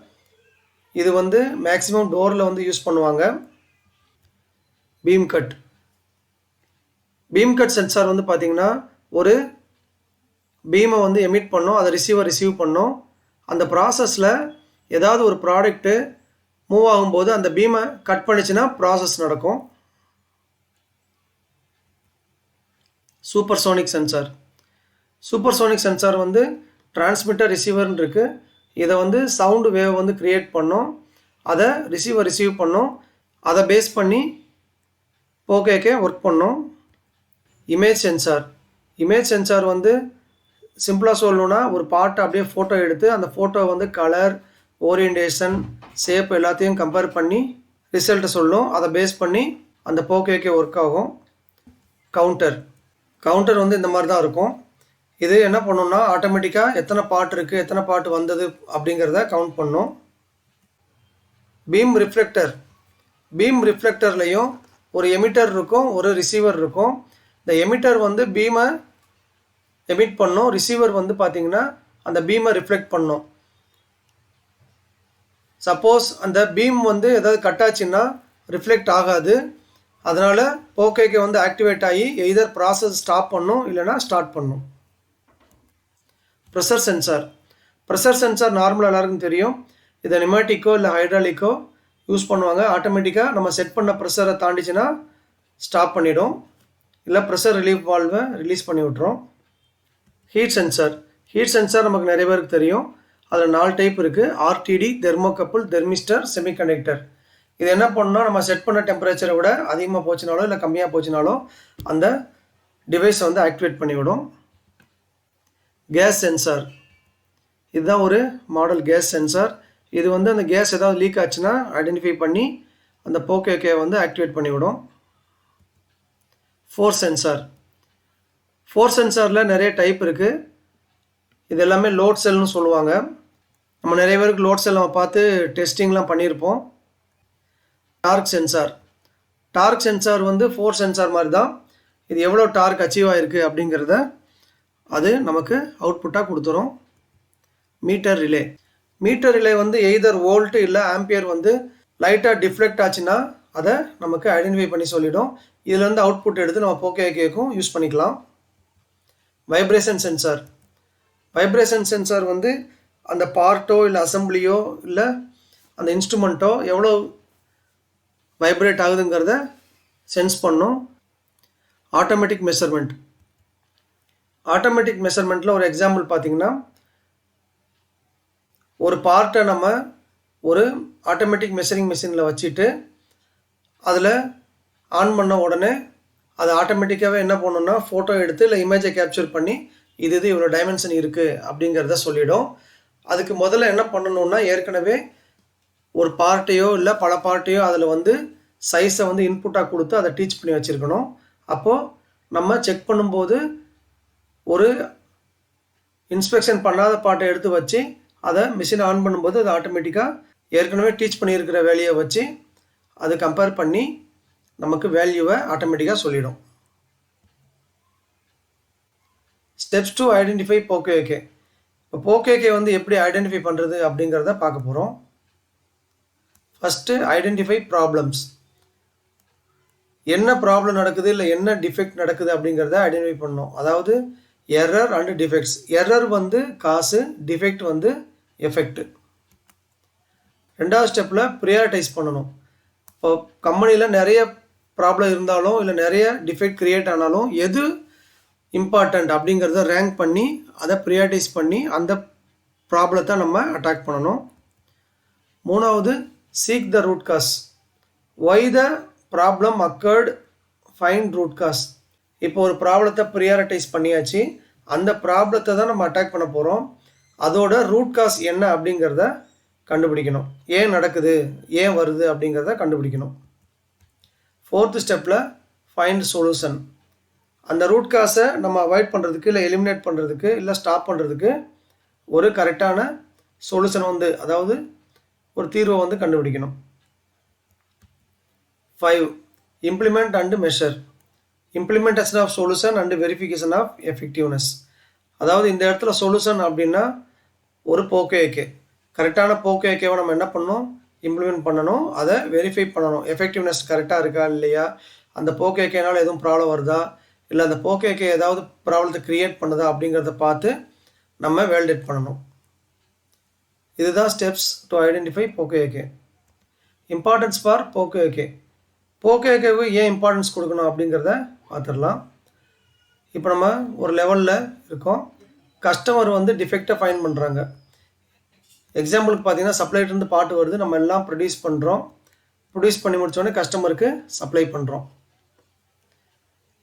இது வந்து மேக்ஸிமம் டோரில் வந்து யூஸ் பண்ணுவாங்க. Beam cut. Beam cut sensor வந்து பார்த்திங்கன்னா ஒரு பீமை வந்து எமிட் பண்ணோம், அதை ரிசீவ் பண்ணோம். அந்த ப்ராசஸில் ஏதாவது ஒரு ப்ராடக்ட்டு மூவ் ஆகும்போது அந்த பீமை கட் பண்ணிச்சுன்னா ப்ராசஸ் நடக்கும். Supersonic sensor. சூப்பர்சோனிக் சென்சார் வந்து டிரான்ஸ்மிட்டர் ரிசீவர்னு இருக்குது. இதை வந்து சவுண்டு வேவ் வந்து க்ரியேட் பண்ணோம், அதை ரிசீவ் பண்ணோம், அதை பேஸ் பண்ணி போகேஏகே ஒர்க் பண்ணோம். Image sensor. இமேஜ் சென்சார் வந்து சிம்பிளாக சொல்லணுன்னா ஒரு பார்ட்டை அப்படியே ஃபோட்டோ எடுத்து அந்த ஃபோட்டோ வந்து கலர், ஓரியன்டேஷன், ஷேப் எல்லாத்தையும் கம்பேர் பண்ணி ரிசல்ட்டை சொல்லும். அதை பேஸ் பண்ணி அந்த போகேஏகே ஒர்க் ஆகும். கவுண்டர். கவுண்டர் வந்து இந்த மாதிரி தான் இருக்கும். இது என்ன பண்ணணும்னா ஆட்டோமேட்டிக்காக எத்தனை பார்ட் இருக்குது, எத்தனை பார்ட் வந்தது அப்படிங்கிறத கவுண்ட் பண்ணும். Beam reflector. பீம் ரிஃப்ளெக்டர்லேயும் ஒரு எமிட்டர் இருக்கும், ஒரு ரிசீவர் இருக்கும். இந்த எமிட்டர் வந்து பீமை எமிட் பண்ணும், ரிசீவர் வந்து பார்த்திங்கன்னா அந்த பீமை ரிஃப்ளெக்ட் பண்ணும். சப்போஸ் அந்த பீம் வந்து ஏதாவது கட் ஆச்சுன்னா ரிஃப்ளெக்ட் ஆகாது. அதனால் போகேஏகே வந்து ஆக்டிவேட் ஆகி எய்தர் ப்ராசஸ் ஸ்டாப் பண்ணும் இல்லைனா ஸ்டார்ட் பண்ணும். Pressure sensor. ப்ரெஷர் சென்சார் நார்மலாக எல்லாருக்கும் தெரியும். இதை நியூமேட்டிக்கோ இல்லை ஹைட்ராலிக்கோ யூஸ் பண்ணுவாங்க. ஆட்டோமேட்டிக்காக நம்ம செட் பண்ண ப்ரெஷரை தாண்டிச்சுன்னா ஸ்டாப் பண்ணிடும். இல்லை ப்ரெஷர் ரிலீஃப் வால்வை ரிலீஸ் பண்ணி விட்டுரும். ஹீட் சென்சார் நமக்கு நிறைய பேருக்கு தெரியும். அதில் 4 டைப் இருக்குது. RTT, thermocouple, thermistor, semiconductor. இது என்ன பண்ணணும்னா நம்ம செட் பண்ண டெம்பரேச்சரை விட அதிகமாக போச்சுனாலோ இல்லை கம்மியாக போச்சுனாலோ அந்த டிவைஸை வந்து ஆக்டிவேட் பண்ணிவிடும். கேஸ் சென்சார், இதுதான் ஒரு மாடல் கேஸ் சென்சார். இது வந்து அந்த கேஸ் ஏதாவது லீக் ஆச்சுன்னா ஐடென்டிஃபை பண்ணி அந்த போக்கேக்கே வந்து ஆக்டிவேட் பண்ணிவிடும். ஃபோர்ஸ் சென்சாரில் நிறைய டைப் இருக்குது. இது எல்லாமே லோட் செல்னு சொல்லுவாங்க. நம்ம நிறைய பேருக்கு லோட் செல் நம்ம பார்த்து டெஸ்டிங்லாம் பண்ணியிருப்போம். டார்க் சென்சார் வந்து ஃபோர்ஸ் சென்சார் மாதிரி தான். இது எவ்வளோ டார்க் அச்சீவ் ஆகிருக்கு அப்படிங்கிறத அது நமக்கு அவுட்புட்டாக கொடுத்துரும். மீட்டர் ரிலே வந்து எய்தர் வோல்ட் இல்லை ஆம்பியர் வந்து லைட்டாக டிஃப்ளெக்ட் ஆச்சுன்னா அதை நமக்கு ஐடென்டிஃபை பண்ணி சொல்லிடும். இதில் வந்து அவுட்புட் எடுத்து நம்ம போக்கேக்கும் யூஸ் பண்ணிக்கலாம். வைப்ரேஷன் சென்சார் வந்து அந்த பார்ட்டோ இல்லை அசம்பிளியோ இல்லை அந்த இன்ஸ்ட்ருமெண்ட்டோ எவ்வளோ வைப்ரேட் ஆகுதுங்கிறத சென்ஸ் பண்ணும். ஆட்டோமேட்டிக் மெஷர்மெண்ட்டில் ஒரு எக்ஸாம்பிள் பார்த்தீங்கன்னா, ஒரு பார்ட்டை நம்ம ஒரு ஆட்டோமேட்டிக் மெஷரிங் மிஷினில் வச்சுட்டு அதில் ஆன் பண்ண உடனே அது ஆட்டோமேட்டிக்காகவே என்ன பண்ணணும்னா ஃபோட்டோ எடுத்து இல்லை இமேஜை கேப்சர் பண்ணி இது இவ்வளோ டைமென்ஷன் இருக்குது அப்படிங்கிறத சொல்லிடும். அதுக்கு முதல்ல என்ன பண்ணணும்னா ஏற்கனவே ஒரு பார்ட்டையோ இல்லை பல பார்ட்டையோ அதில் வந்து சைஸை வந்து இன்புட்டாக கொடுத்து அதை டீச் பண்ணி வச்சுருக்கணும். அப்போது நம்ம செக் பண்ணும்போது ஒரு இன்ஸ்பெக்ஷன் பண்ணாத பார்ட்டை எடுத்து வச்சு அதை மிஷினை ஆன் பண்ணும்போது அது ஆட்டோமேட்டிக்காக ஏற்கனவே டீச் பண்ணியிருக்கிற வேலையை வச்சு அது கம்பேர் பண்ணி நமக்கு வேல்யூவை ஆட்டோமேட்டிக்காக சொல்லிடும். Steps to identify poka yoke. இப்போ போக்கேகே வந்து எப்படி ஐடென்டிஃபை பண்ணுறது அப்படிங்கிறத பார்க்க போகிறோம். First identify problems. என்ன ப்ராப்ளம் நடக்குது இல்லை என்ன டிஃபெக்ட் நடக்குது அப்படிங்கிறத ஐடென்டிஃபை பண்ணணும். அதாவது எரர் அண்டு டிஃபெக்ட்ஸ். எரர் வந்து காசு, டிஃபெக்ட் வந்து எஃபெக்ட். ரெண்டாவது ஸ்டெப்பில் ப்ரியாரிட்டைஸ் பண்ணணும். இப்போ கம்பெனியில் நிறைய ப்ராப்ளம் இருந்தாலும் இல்லை நிறைய டிஃபெக்ட் க்ரியேட் ஆனாலும் எது இம்பார்ட்டண்ட் அப்படிங்கிறத ரேங்க் பண்ணி அதை ப்ரியாரிட்டைஸ் பண்ணி அந்த ப்ராப்ளத்தை நம்ம அட்டாக் பண்ணணும். மூணாவது seek the root cause. Why the problem occurred, find root cause. இப்போ ஒரு ப்ராப்ளத்தை ப்ரியாரிட்டைஸ் பண்ணியாச்சு, அந்த ப்ராப்ளத்தை தான் நம்ம அட்டாக் பண்ண போகிறோம். அதோட ரூட் காஸ் என்ன அப்படிங்கிறத கண்டுபிடிக்கணும். ஏன் நடக்குது, ஏன் வருது அப்படிங்கிறத கண்டுபிடிக்கணும். ஃபோர்த்து ஸ்டெப்பில் ஃபைண்ட் சொல்யூஷன். அந்த ரூட் காஸை நம்ம அவாய்ட் பண்ணுறதுக்கு இல்லை எலிமினேட் பண்ணுறதுக்கு இல்லை ஸ்டாப் பண்ணுறதுக்கு ஒரு கரெக்டான சொல்யூஷன் வந்து அதாவது ஒரு தீர்வை வந்து கண்டுபிடிக்கணும். 5. Implement and measure. Implementation of solution and verification of effectiveness. அதாவது இந்த இடத்துல சொல்யூஷன் அப்படின்னா ஒரு போக்கேகே. கரெக்டான போக்கேகேவை நம்ம என்ன பண்ணணும், இம்ப்ளிமெண்ட் பண்ணணும், அதை வெரிஃபை பண்ணணும். எஃபெக்டிவ்னஸ் கரெக்டாக இருக்கா இல்லையா, அந்த போக்கேகேனால் எதுவும் ப்ராப்ளம் வருதா, இல்லை அந்த போக்கேகே ஏதாவது ப்ராப்ளத்தை க்ரியேட் பண்ணுதா அப்படிங்கிறத பார்த்து நம்ம வேலிடேட் பண்ணணும். இதுதான் steps to identify poka yoke. Importance for poka yoke. போக்கேகேவுக்கு ஏன் இம்பார்ட்டன்ஸ் கொடுக்கணும் அப்படிங்கிறத பார்த்துடலாம். இப்போ நம்ம ஒரு லெவலில் இருக்கோம். கஸ்டமர் வந்து டிஃபெக்டை ஃபைண்ட் பண்ணுறாங்க. எக்ஸாம்பிளுக்கு பார்த்தீங்கன்னா சப்ளைட்டேருந்து பாட்டு வருது, நம்ம எல்லாம் ப்ரொடியூஸ் பண்ணுறோம். ப்ரொடியூஸ் பண்ணி முடித்தோடனே கஸ்டமருக்கு சப்ளை பண்ணுறோம்.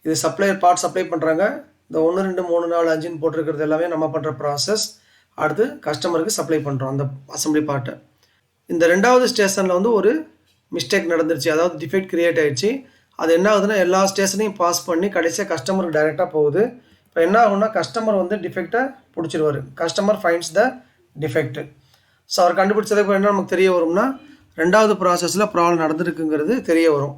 இது சப்ளையர் பார்ட் சப்ளை பண்ணுறாங்க. இந்த 1 2 3 4 5ன்னு போட்டிருக்கிறது எல்லாமே நம்ம பண்ணுற ப்ராசஸ். அடுத்து கஸ்டமருக்கு சப்ளை பண்ணுறோம் அந்த அசம்பிளி பார்ட்டை. இந்த ரெண்டாவது ஸ்டேஷனில் வந்து ஒரு மிஸ்டேக் நடந்துருச்சு, அதாவது டிஃபெக்ட் க்ரியேட் ஆகிடுச்சு. அது என்ன ஆகுதுன்னா எல்லா ஸ்டேஷனையும் பாஸ் பண்ணி கடைசியாக கஸ்டமருக்கு டைரெக்டாக போகுது. இப்போ என்ன ஆகும்னா கஸ்டமர் வந்து டிஃபெக்டை பிடிச்சிடுவார். Customer finds the defect. So அவர் கண்டுபிடிச்சதுக்கு என்ன நமக்கு தெரிய வரும்னா ரெண்டாவது ப்ராசஸில் ப்ராப்ளம் நடந்துருக்குங்கிறது தெரிய வரும்.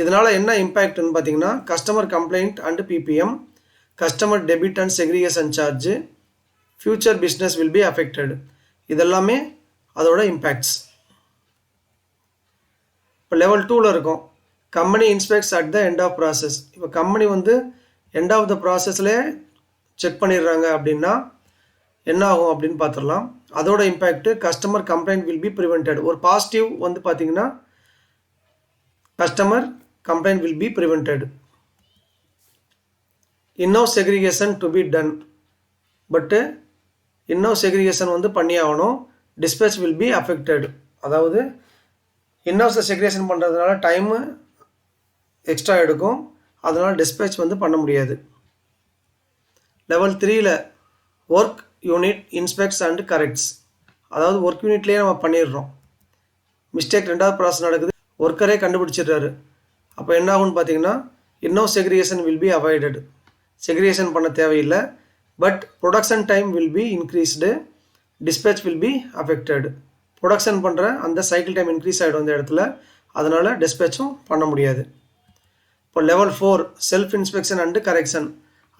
இதனால் என்ன இம்பேக்ட்னு பார்த்தீங்கன்னா customer complaint and PPM, customer debit and segregation charge, future business will be affected. இதெல்லாமே அதோட இம்பேக்ட்ஸ். இப்போ லெவல் 2ல் இருக்கும். Company inspects at the end of process. இப்போ கம்பெனி வந்து எண்ட் ஆஃப் த ப்ராசஸ்லேயே செக் பண்ணிடுறாங்க அப்படின்னா என்ன ஆகும் அப்படின்னு பார்த்துடலாம். அதோட impact customer complaint will be prevented. ஒரு பாசிட்டிவ் வந்து பார்த்தீங்கன்னா customer complaint will be prevented. in-house segregation to be done, but in-house segregation வந்து பண்ணி ஆகணும். dispatch will be affected. அதாவது in-house segregation பண்ணுறதுனால டைமு எக்ஸ்ட்ரா எடுக்கும், அதனால் dispatch வந்து பண்ண முடியாது. லெவல் 3ல் work unit inspects and corrects. அதாவது ஒர்க் யூனிட்லேயே நம்ம பண்ணிடுறோம், மிஸ்டேக் ரெண்டாவது ப்ராசஸ் நடக்குது, ஒர்க்கரே கண்டுபிடிச்சிடுறாரு. அப்போ என்ன ஆகும்னு பார்த்தீங்கன்னா in-house segregation will be avoided. Segregation பண்ண தேவையில்லை, but production time will be increased, dispatch will be affected. Production பண்ணுற அந்த சைக்கிள் டைம் இன்க்ரீஸ் ஆகிடும் இந்த இடத்துல, அதனால் டிஸ்பேச்சும் பண்ண முடியாது. இப்போ level 4 self inspection and correction.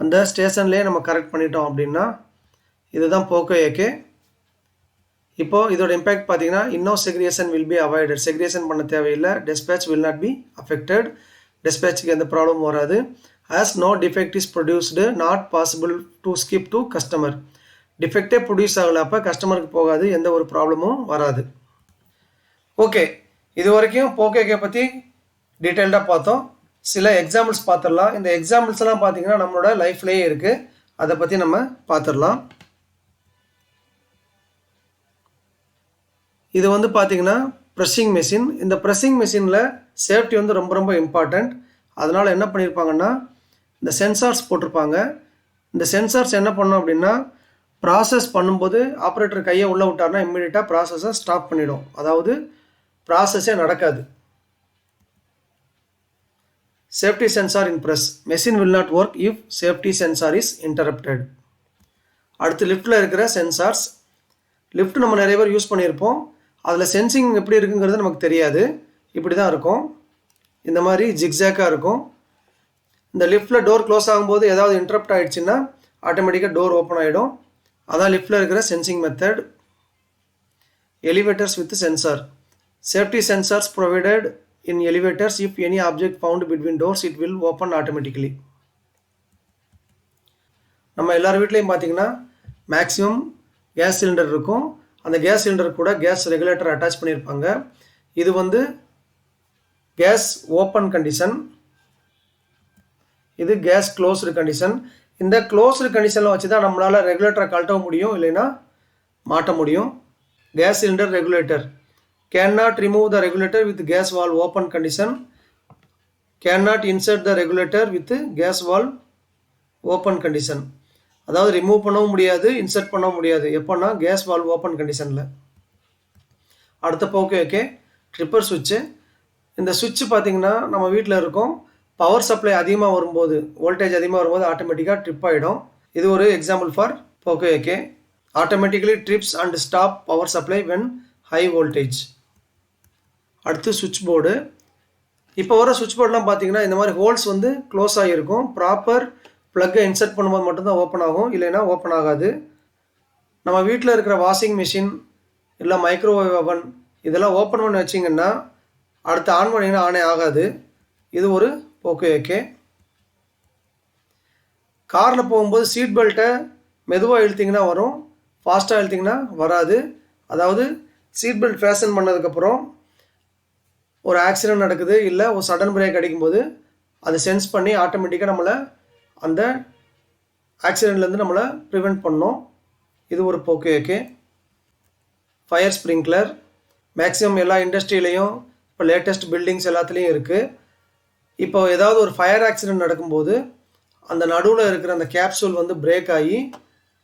அந்த ஸ்டேஷன்லேயே நம்ம கரெக்ட் பண்ணிட்டோம் அப்படின்னா இதுதான் போக்கோ ஏகே. இப்போது இதோட இம்பேக்ட் பார்த்தீங்கன்னா in-house segregation will be avoided. Segregation பண்ண தேவையில்லை, dispatch will not be affected. டிஸ்பேச்சுக்கு எந்த ப்ராப்ளம் வராது. as no defect is produced, not possible to skip to customer. டிஃபெக்டே ப்ரொடியூஸ் ஆகலை, அப்போ கஸ்டமருக்கு போகாது, எந்த ஒரு ப்ராப்ளமும் வராது. ஓகே, இது வரைக்கும் போக்கோகே பற்றி டீட்டெயில்டாக பார்த்தோம். சில எக்ஸாம்பிள்ஸ் பார்த்துடலாம். இந்த எக்ஸாம்பிள்ஸ் எல்லாம் பார்த்தீங்கன்னா நம்மளோட லைஃப்லேயே இருக்குது, அதை பற்றி நம்ம பார்த்துடலாம். இது வந்து பார்த்தீங்கன்னா ப்ரெஸ்ஸிங் மெஷின். இந்த ப்ரெஸ்ஸிங் மெஷினில் சேஃப்டி வந்து ரொம்ப ரொம்ப இம்பார்ட்டண்ட். அதனால் என்ன பண்ணியிருப்பாங்கன்னா இந்த சென்சார்ஸ் போட்டிருப்பாங்க. இந்த சென்சார்ஸ் என்ன பண்ணோம் அப்படின்னா ப்ராசஸ் பண்ணும்போது ஆப்ரேட்டர் கையை உள்ளே விட்டார்னா இம்மிடியட்டாக ப்ராசஸை ஸ்டாப் பண்ணிடும், அதாவது ப்ராசஸே நடக்காது. Safety sensor in press machine will not work if safety sensor is interrupted. அடுத்து லிஃப்ட்டில் இருக்கிற சென்சார்ஸ். லிஃப்ட் நம்ம நிறைய பேர் யூஸ் பண்ணியிருப்போம், அதில் சென்சிங் எப்படி இருக்குங்கிறது நமக்கு தெரியாது. இப்படி தான் இருக்கும், இந்த மாதிரி ஜிக்ஸாக்காக இருக்கும். இந்த லிஃப்ட்டில் டோர் க்ளோஸ் ஆகும்போது ஏதாவது இன்டரப்ட் ஆகிடுச்சுன்னா ஆட்டோமேட்டிக்காக டோர் ஓப்பன் ஆகிடும். அதான் லிஃப்ட்டில் இருக்கிற sensing method. Elevators with sensor. Safety sensors provided in elevators. If any object found between doors it will open automatically. நம்ம எல்லார் வீட்லேயும் பார்த்தீங்கன்னா மேக்ஸிமம் கேஸ் சிலிண்டர் இருக்கும். அந்த கேஸ் சிலிண்டர் கூட கேஸ் ரெகுலேட்டர் அட்டாச் பண்ணியிருப்பாங்க. இது வந்து கேஸ் ஓப்பன் கண்டிஷன், இது கேஸ் க்ளோஸ்டு கண்டிஷன். இந்த க்ளோஸ்டு கண்டிஷனில் வச்சு தான் நம்மளால் ரெகுலேட்டரை கழட்ட முடியும், இல்லைன்னா மாட்ட முடியும். Gas cylinder regulator can not remove the regulator with gas valve open condition. Can not insert the regulator with gas valve open condition. அதாவது ரிமூவ் பண்ணவும் முடியாது, இன்சர்ட் பண்ணவும் முடியாது. எப்போன்னா கேஸ் வால்வ் ஓப்பன் கண்டிஷனில். அடுத்த போக்கே ட்ரிப்பர் சுவிட்சு. இந்த சுவிட்ச் பார்த்திங்கன்னா நம்ம வீட்டில் இருக்கும், பவர் சப்ளை அதிகமாக வரும்போது, வோல்டேஜ் அதிகமாக வரும்போது ஆட்டோமேட்டிக்காக ட்ரிப் ஆகிடும். இது ஒரு எக்ஸாம்பிள் ஃபார் போக்கோ. Automatically trips and stop power supply when high voltage. அடுத்து சுவிட்ச் போர்டு. இப்போ வர சுவிட்ச் போர்டெலாம் பார்த்தீங்கன்னா இந்த மாதிரி ஹோல்ஸ் வந்து க்ளோஸ் ஆகியிருக்கும். ப்ராப்பர் ப்ளக்கை இன்சர்ட் பண்ணும்போது மட்டும்தான் ஓப்பன் ஆகும், இல்லைன்னா ஓப்பன் ஆகாது. நம்ம வீட்டில் இருக்கிற வாஷிங் மிஷின் இல்லை மைக்ரோவேவ் அவன் இதெல்லாம் ஓப்பன் பண்ணி வச்சிங்கன்னா அடுத்து ஆன் பண்ணிங்கன்னா ஆனே ஆகாது. இது ஒரு போக்கோ. காரில் போகும்போது சீட் பெல்ட்டை மெதுவாக இழுத்திங்கன்னா வரும், ஃபாஸ்ட்டாக இழுத்திங்கன்னா வராது. அதாவது சீட் பெல்ட் ஃபேஷன் பண்ணதுக்கப்புறம் ஒரு ஆக்சிடென்ட் நடக்குது, இல்லை ஒரு சடன் பிரேக் அடிக்கும்போது அது சென்ஸ் பண்ணி ஆட்டோமேட்டிக்காக நம்மளை அந்த ஆக்சிடெண்ட்லேருந்து நம்மளை ப்ரிவெண்ட் பண்ணோம். இது ஒரு போக்கோ. ஃபயர் ஸ்ப்ரிங்க்லர் மேக்ஸிமம் எல்லா இண்டஸ்ட்ரியிலையும் இப்போ லேட்டஸ்ட் பில்டிங்ஸ் எல்லாத்துலேயும் இருக்குது. இப்போ ஏதாவது ஒரு ஃபயர் ஆக்சிடெண்ட் நடக்கும்போது அந்த நடுவில் இருக்கிற அந்த கேப்சூல் வந்து பிரேக் ஆகி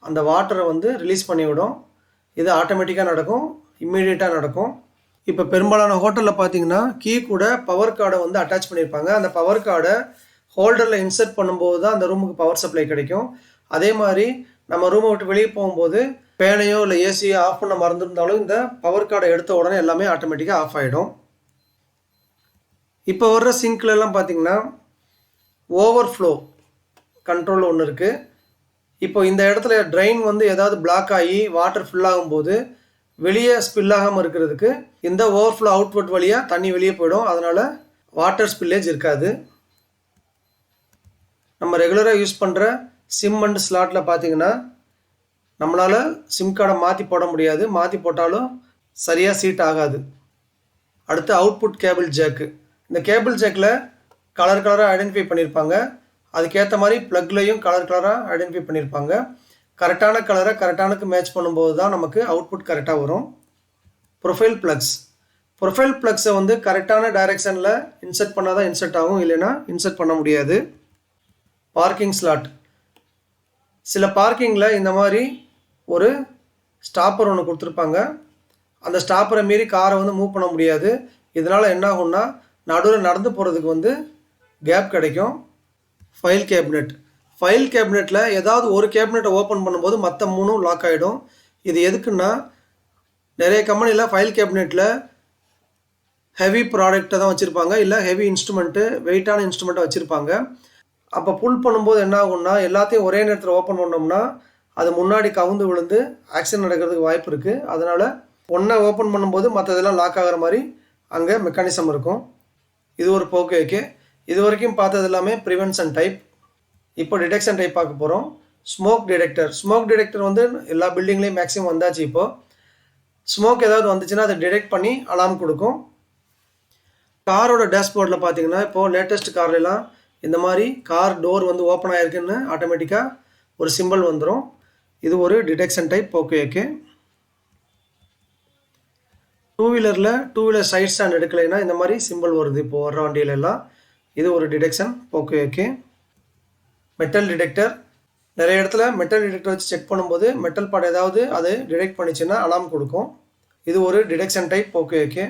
அந்த வாட்டரை வந்து ரிலீஸ் பண்ணிவிடும். இது ஆட்டோமேட்டிக்காக நடக்கும், இம்மீடியட்டாக நடக்கும். இப்போ பெரும்பாலான ஹோட்டலில் பார்த்தீங்கன்னா கீ கூட பவர் கார்டை வந்து அட்டாச் பண்ணியிருப்பாங்க. அந்த பவர் கார்டை ஹோல்டரில் இன்சர்ட் பண்ணும்போது தான் அந்த ரூமுக்கு பவர் சப்ளை கிடைக்கும். அதே மாதிரி நம்ம ரூமை விட்டு வெளியே போகும்போது ஃபேனையோ இல்லை ஏசியோ ஆஃப் பண்ண மறந்துருந்தாலும் இந்த பவர் கார்டை எடுத்த உடனே எல்லாமே ஆட்டோமேட்டிக்காக ஆஃப் ஆகிடும். இப்போ வர்ற சிங்க்லலாம் பார்த்தீங்கன்னா ஓவர்ஃப்ளோ கண்ட்ரோல் ஒன்று இருக்குது. இப்போ இந்த இடத்துல ட்ரெயின் வந்து ஏதாவது பிளாக் ஆகி வாட்டர் ஃபில் ஆகும்போது வெளியே ஸ்பில் ஆகாமல் இருக்கிறதுக்கு இந்த ஓவர்ஃப்ளோ அவுட்புட் வழியாக தண்ணி வெளியே போயிடும். அதனால் வாட்டர் ஸ்பில்லேஜ் இருக்காது. நம்ம ரெகுலராக யூஸ் பண்ணுற சிம் அண்ட் ஸ்லாட்டில் பார்த்தீங்கன்னா நம்மளால் சிம் கார்டை மாற்றி போட முடியாது, மாற்றி போட்டாலும் சரியாக சீட் ஆகாது. அடுத்து அவுட்புட் கேபிள் ஜாக்கு. இந்த கேபிள் ஜாக்கில் கலராக ஐடென்டிஃபை பண்ணியிருப்பாங்க. அதுக்கேற்ற மாதிரி ப்ளக்லையும் கலராக ஐடென்டிஃபை பண்ணியிருப்பாங்க. கரெக்டான கலரை கரெக்டானுக்கு மேட்ச் பண்ணும்போது தான் நமக்கு அவுட்புட் கரெக்டாக வரும். ப்ரொஃபைல் ப்ளக்ஸை வந்து கரெக்டான டைரெக்ஷனில் இன்சர்ட் பண்ணால் தான் இன்சர்ட் ஆகும், இல்லைன்னா இன்சர்ட் பண்ண முடியாது. பார்க்கிங் ஸ்லாட், சில பார்க்கிங்கில் இந்த மாதிரி ஒரு ஸ்டாப்பர் ஒன்று கொடுத்துருப்பாங்க. அந்த ஸ்டாப்பரை மீறி காரை வந்து மூவ் பண்ண முடியாது. இதனால் என்ன ஆகும்னா நடுவில் நடந்து போகிறதுக்கு வந்து கேப் கிடைக்கும். ஃபைல் கேபினெட்டில் ஏதாவது ஒரு கேபினெட்டை ஓப்பன் பண்ணும்போது மற்ற 3 லாக் ஆகிடும். இது எதுக்குன்னா நிறைய கம்பெனியில் ஃபைல் கேபினெட்டில் ஹெவி ப்ராடக்டை தான் வச்சுருப்பாங்க, இல்லை ஹெவி இன்ஸ்ட்ருமெண்ட்டு வெயிட்டான இன்ஸ்ட்ருமெண்ட்டை வச்சுருப்பாங்க. அப்போ புல் பண்ணும்போது என்ன ஆகும்னா எல்லாத்தையும் ஒரே நேரத்தில் ஓப்பன் பண்ணோம்னா அது முன்னாடி கவுந்து விழுந்து ஆக்சிடென்ட் நடக்கிறதுக்கு வாய்ப்பு இருக்குது. அதனால் ஒன்றை ஓப்பன் பண்ணும்போது மற்றதெல்லாம் லாக் ஆகிற மாதிரி அங்கே மெக்கானிசம் இருக்கும். இது ஒரு போக்கு. இது வரைக்கும் பார்த்தது எல்லாமே ப்ரிவென்ஷன் டைப். இப்போ டிடெக்ஷன் டைப் பார்க்க போகிறோம். ஸ்மோக் டிடெக்டர் வந்து எல்லா பில்டிங்லேயும் மேக்ஸிமம் வந்தாச்சு. இப்போது ஸ்மோக் ஏதாவது வந்துச்சுன்னா அதை டிடெக்ட் பண்ணி அலார்ம் கொடுக்கும். காரோட டேஷ்போர்டில் பார்த்தீங்கன்னா இப்போது லேட்டஸ்ட் கார்லாம் இந்த மாதிரி கார் டோர் வந்து ஓப்பன் ஆகிருக்குன்னு ஆட்டோமேட்டிக்காக ஒரு சிம்பிள் வந்துடும். இது ஒரு டிடெக்ஷன் டைப் போக்கு. டூ வீலர் சைட் ஸ்டாண்ட் எடுக்கலைன்னா இந்த மாதிரி சிம்பிள் வருது இப்போது வர்ற வண்டியிலெல்லாம். இது ஒரு டிடெக்ஷன் போக்கு. மெட்டல் டிடெக்டர், நிறைய இடத்துல மெட்டல் டிடெக்டர் வச்சு செக் பண்ணும்போது மெட்டல் பார்ட் ஏதாவது அது டிடெக்ட் பண்ணிச்சுன்னா அலார்ம் கொடுக்கும். இது ஒரு டிடெக்ஷன் டைப் போக்கு.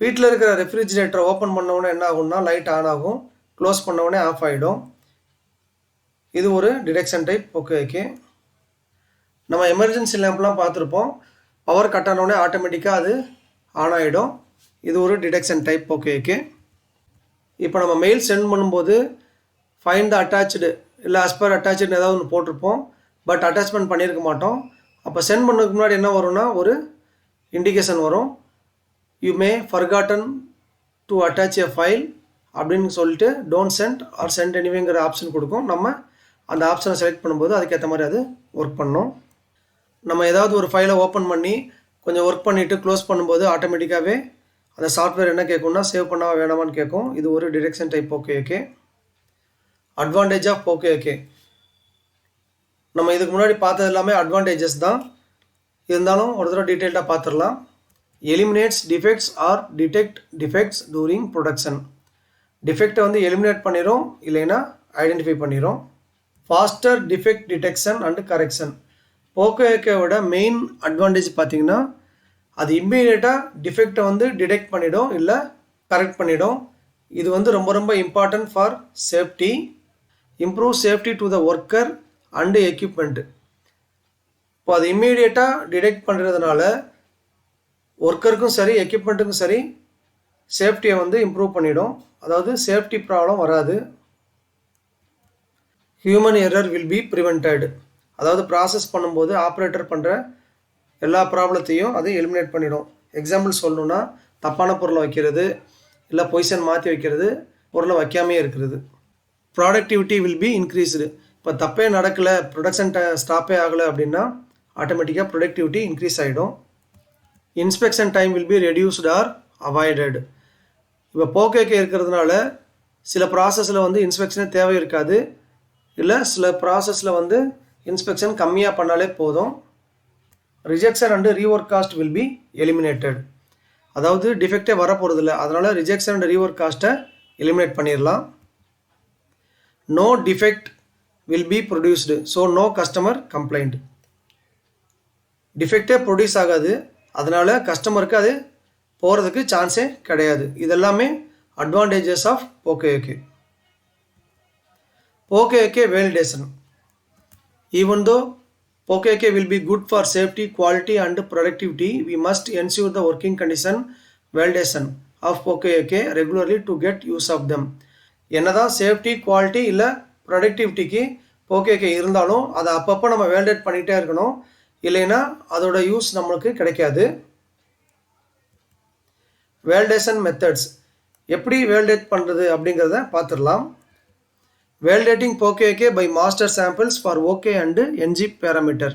வீட்டில் இருக்கிற ரெஃப்ரிஜிரேட்டரை ஓப்பன் பண்ணவுடனே என்ன ஆகும்னா லைட் ஆன் ஆகும், க்ளோஸ் பண்ணவுடனே ஆஃப் ஆகிடும். இது ஒரு டிடெக்ஷன் டைப் போக்கு. நம்ம எமர்ஜென்சி லேம்ப்லாம் பார்த்துருப்போம், பவர் கட் ஆனவுடனே ஆட்டோமேட்டிக்காக அது ஆன் ஆகிடும். இது ஒரு டிடெக்ஷன் டைப் போக்கு. இப்போ நம்ம மெயில் சென்ட் பண்ணும்போது ஃபைண்ட் த அட்டாச்சு இல்லை அஸ்பர் அட்டாச்சுன்னு ஏதாவது ஒன்று போட்டிருப்போம், பட் அட்டாச்மெண்ட் பண்ணியிருக்க மாட்டோம். அப்போ சென்ட் பண்ணதுக்கு முன்னாடி என்ன வரும்னா ஒரு இண்டிகேஷன் வரும், you may forgotten to attach a file அப்படின்னு சொல்லிட்டு டோன்ட் சென்ட் ஆர் சென்ட் எனிவேங்கிற ஆப்ஷன் கொடுக்கும். நம்ம அந்த ஆப்ஷனை செலக்ட் பண்ணும்போது அதுக்கேற்ற மாதிரி அது ஒர்க் பண்ணும். நம்ம ஏதாவது ஒரு ஃபைலை ஓப்பன் பண்ணி கொஞ்சம் ஒர்க் பண்ணிவிட்டு க்ளோஸ் பண்ணும்போது ஆட்டோமேட்டிக்காகவே அந்த சாஃப்ட்வேர் என்ன கேட்கும்னா சேவ் பண்ணால் வேணாமான்னு கேட்கும். இது ஒரு டிடெக்ஷன் டைப் போக்கு. அட்வான்டேஜ் ஆஃப் போக்கு, நம்ம இதுக்கு முன்னாடி பார்த்தது எல்லாமே அட்வான்டேஜஸ் தான், இருந்தாலும் ஒரு தடவை டீட்டெயில்டாக பார்த்துடலாம். Eliminates defects or detect defects during production. டிஃபெக்டை வந்து எலிமினேட் பண்ணிடும், இல்லைன்னா ஐடென்டிஃபை பண்ணிடும். Faster defect detection and correction. போக்கோவோட மெயின் அட்வான்டேஜ் பார்த்தீங்கன்னா அது இம்மீடியட்டாக டிஃபெக்டை வந்து டிடெக்ட் பண்ணிடும், இல்லை கரெக்ட் பண்ணிடும். இது வந்து ரொம்ப ரொம்ப important for safety, improve safety to the worker and equipment. இப்போ அது இம்மீடியட்டாக டிடெக்ட் பண்ணுறதுனால ஒர்க்கருக்கும் சரி எக்யூப்மெண்ட்டுக்கும் சரி சேஃப்டியை வந்து இம்ப்ரூவ் பண்ணிடும், அதாவது சேஃப்டி ப்ராப்ளம் வராது. Human error will be prevented, அதாவது ப்ராசஸ் பண்ணும்போது ஆப்ரேட்டர் பண்ணுற எல்லா ப்ராப்ளத்தையும் அது எலிமினேட் பண்ணிடும். எக்ஸாம்பிள் சொல்லணுன்னா தப்பான பொருளை வைக்கிறது, இல்லை பொசிஷன் மாற்றி வைக்கிறது, பொருளை வைக்காமே இருக்கிறது. Productivity will be increased. இப்போ தப்பே நடக்கலை, ப்ரொடக்ஷன் ஸ்டாப்பே ஆகலை அப்படின்னா ஆட்டோமேட்டிக்காக ப்ரொடக்டிவிட்டி இன்க்ரீஸ் ஆகிடும். Inspection time will be reduced or avoided. இப்போ போக்கேக்கு இருக்கிறதுனால சில ப்ராசஸில் வந்து இன்ஸ்பெக்ஷனே தேவை இருக்காது, இல்லை சில ப்ராசஸில் வந்து இன்ஸ்பெக்ஷன் கம்மியாக பண்ணாலே போதும். Rejection and rework cost will be eliminated. அதாவது டிஃபெக்டே வரப்போகிறதில்ல, அதனால் ரிஜெக்ஷன் அண்ட் ரீஒர்க் காஸ்ட்டை எலிமினேட் பண்ணிடலாம். No defect will be produced, so no customer complaint. டிஃபெக்டே ப்ரொடியூஸ் ஆகாது, அதனால் கஸ்டமருக்கு அது போகிறதுக்கு சான்ஸே கிடையாது. இதெல்லாமே அட்வான்டேஜஸ் ஆஃப் போக்கோக்கு. Validation. Even though POKK will be good for safety, quality and productivity, we must ensure the working condition validation of POKK regularly to get use of them. என்னதான் சேஃப்டி குவாலிட்டி இல்லை ப்ரொடக்டிவிட்டிக்கு POKK இருந்தாலும் அதை அப்பப்போ நம்ம validate பண்ணிகிட்டே இருக்கணும், இல்லைன்னா அதோட யூஸ் நம்மளுக்கு கிடைக்காது. வேலிடேஷன் மெத்தட்ஸ் எப்படி வேலிடேட் பண்ணுறது அப்படிங்கிறத பார்த்துடலாம். Validating POKK by master samples for okay and NG parameter.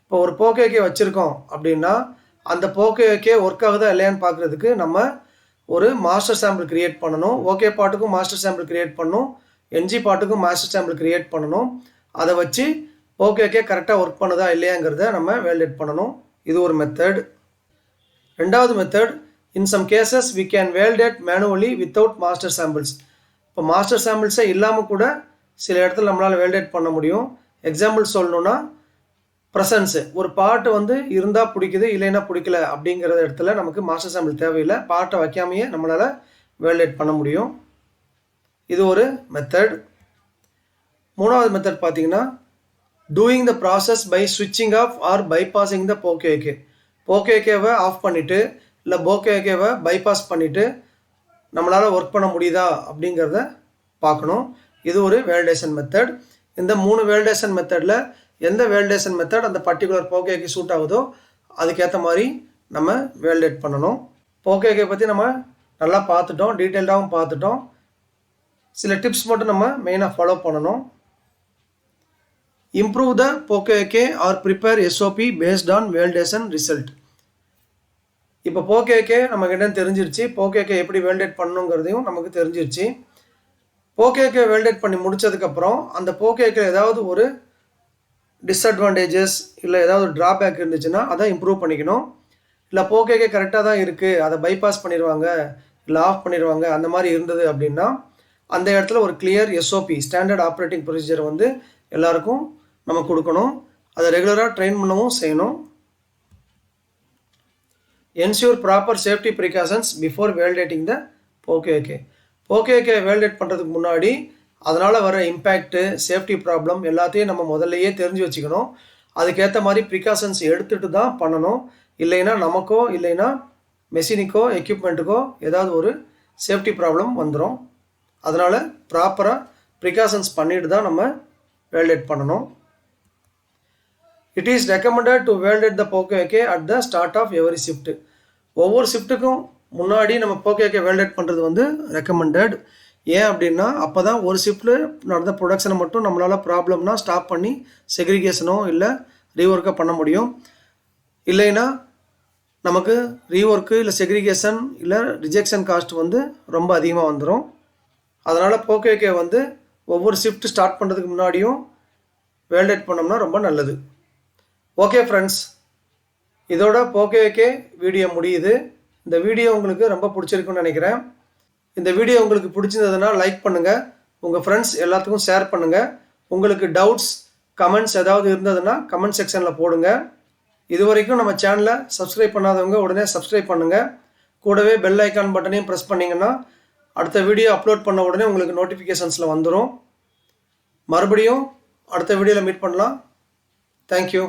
இப்போ ஒரு POKK வச்சுருக்கோம் அப்படின்னா அந்த POKK ஒர்க் ஆகுதா இல்லையான்னு பார்க்குறதுக்கு நம்ம ஒரு மாஸ்டர் சாம்பிள் கிரியேட் பண்ணணும். ஓகே பார்ட்டுக்கும் மாஸ்டர் சாம்பிள் கிரியேட் பண்ணணும். என்ஜி பார்ட்டுக்கும் மாஸ்டர் சாம்பிள் கிரியேட் பண்ணணும். அதை வச்சு ஓகேக்கே கரெக்டாக ஒர்க் பண்ணுதா இல்லையாங்கிறத நம்ம வேலிடேட் பண்ணணும். இது ஒரு மெத்தட். ரெண்டாவது method, in some cases we can validate manually without master samples. இப்போ மாஸ்டர் சாம்பிள்ஸே இல்லாமல் கூட சில இடத்துல நம்மளால் வேலிடேட் பண்ண முடியும். எக்ஸாம்பிள் சொல்லணுன்னா, ப்ரெசன்ஸு ஒரு பாட்டு வந்து இருந்தால் பிடிக்குது, இல்லைன்னா பிடிக்கல அப்படிங்கிற இடத்துல நமக்கு மாஸ்டர் சாம்பிள் தேவையில்லை. பாட்டை வைக்காமையே நம்மளால் வேலிடேட் பண்ண முடியும். இது ஒரு மெத்தட். மூணாவது மெத்தட் பார்த்தீங்கன்னா, டூயிங் த ப்ராசஸ் பை ஸ்விட்சிங் off or bypassing the poka yoke. போகேகேவை ஆஃப் பண்ணிவிட்டு இல்லை போகேகேவை பைபாஸ் பண்ணிவிட்டு நம்மளால் ஒர்க் பண்ண முடியுதா அப்படிங்கிறத பார்க்கணும். இது ஒரு வேலிடேஷன் மெத்தட். இந்த 3 வேலிடேஷன் மெத்தடில் எந்த வேலிடேஷன் மெத்தட் அந்த பர்டிகுலர் போகேக்கு சூட் ஆகுதோ அதுக்கேற்ற மாதிரி நம்ம வேலிடேட் பண்ணணும். போகேக்கை பற்றி நம்ம நல்லா பார்த்துட்டோம், டீட்டெயில்டாகவும் பார்த்துட்டோம். சில டிப்ஸ் மட்டும் நம்ம மெயினாக ஃபாலோ பண்ணணும். Improve the poka yoke or prepare SOP based on validation result. இப்போ போகேகே நம்மக்கிட்ட தெரிஞ்சிருச்சு. போகேகே எப்படி வேலிடேட் பண்ணணுங்கிறதையும் நமக்கு தெரிஞ்சிருச்சு. போகேகே வேலிடேட் பண்ணி முடித்ததுக்கப்புறம் அந்த போகேகே ஏதாவது ஒரு டிஸ்அட்வான்டேஜஸ் இல்லை ஏதாவது ட்ராபேக் இருந்துச்சுன்னா அதை இம்ப்ரூவ் பண்ணிக்கணும். இல்லை போகேகே கரெக்டாக தான் இருக்குது, அதை பைபாஸ் பண்ணிடுவாங்க இல்லை ஆஃப் பண்ணிடுவாங்க, அந்த மாதிரி இருந்தது அப்படின்னா அந்த இடத்துல ஒரு clear SOP standard operating procedure வந்து எல்லாருக்கும் நம்ம கொடுக்கணும். அதை ரெகுலராக ட்ரெயின் பண்ணவும் செய்யணும். Ensure proper safety precautions before validating the poka yoke. Poka yoke validate பண்ணுறதுக்கு முன்னாடி அதனால் வர இம்பேக்ட்டு, சேஃப்டி ப்ராப்ளம் எல்லாத்தையும் நம்ம முதல்லையே தெரிஞ்சு வச்சுக்கணும். அதுக்கேற்ற மாதிரி ப்ரிகாஷன்ஸ் எடுத்துகிட்டு தான் பண்ணணும். இல்லைன்னா நமக்கோ இல்லைன்னா மெஷினுக்கோ எக்யூப்மெண்ட்டுக்கோ ஏதாவது ஒரு சேஃப்டி ப்ராப்ளம் வந்துடும். அதனால் ப்ராப்பராக ப்ரிகாஷன்ஸ் பண்ணிட்டு தான் நம்ம வேலிடேட் பண்ணணும். It is recommended to validate the poka yoke at the start of every shift. ஒவ்வொரு ஷிஃப்ட்டுக்கும் முன்னாடி நம்ம போகேகே வேலிடேட் பண்ணுறது வந்து ரெக்கமெண்டட். ஏன் அப்படின்னா அப்போ தான் ஒரு ஷிஃப்ட்டில் நடந்த ப்ரொடக்ஷனை மட்டும் நம்மளால் ப்ராப்ளம்னா ஸ்டாப் பண்ணி செக்ரிகேஷனோ இல்லை ரீஒர்க்கோ பண்ண முடியும். இல்லைன்னா நமக்கு ரீஒர்க்கு இல்லை செக்ரிகேஷன் இல்லை ரிஜெக்ஷன் காஸ்ட் வந்து ரொம்ப அதிகமாக வந்துடும். அதனால் போகேகே வந்து ஒவ்வொரு ஷிஃப்ட் ஸ்டார்ட் பண்ணுறதுக்கு முன்னாடியும் வேலிடேட் பண்ணோம்னா ரொம்ப நல்லது. ஓகே ஃப்ரெண்ட்ஸ், இதோட போகேகே வீடியோ முடியுது. இந்த வீடியோ உங்களுக்கு ரொம்ப பிடிச்சிருக்குன்னு நினைக்கிறேன். இந்த வீடியோ உங்களுக்கு பிடிச்சிருந்ததுன்னா லைக் பண்ணுங்கள், உங்கள் ஃப்ரெண்ட்ஸ் எல்லாத்துக்கும் ஷேர் பண்ணுங்கள். உங்களுக்கு டவுட்ஸ், கமெண்ட்ஸ் ஏதாவது இருந்ததுன்னா கமெண்ட் செக்ஷனில் போடுங்க. இது வரைக்கும் நம்ம சேனலை சப்ஸ்கிரைப் பண்ணாதவங்க உடனே சப்ஸ்கிரைப் பண்ணுங்கள். கூடவே பெல் ஐக்கான் பட்டனையும் ப்ரெஸ் பண்ணிங்கன்னா அடுத்த வீடியோ அப்லோட் பண்ண உடனே உங்களுக்கு நோட்டிஃபிகேஷன்ஸில் வந்துடும். மறுபடியும் அடுத்த வீடியோவில் மீட் பண்ணலாம். தேங்க்யூ.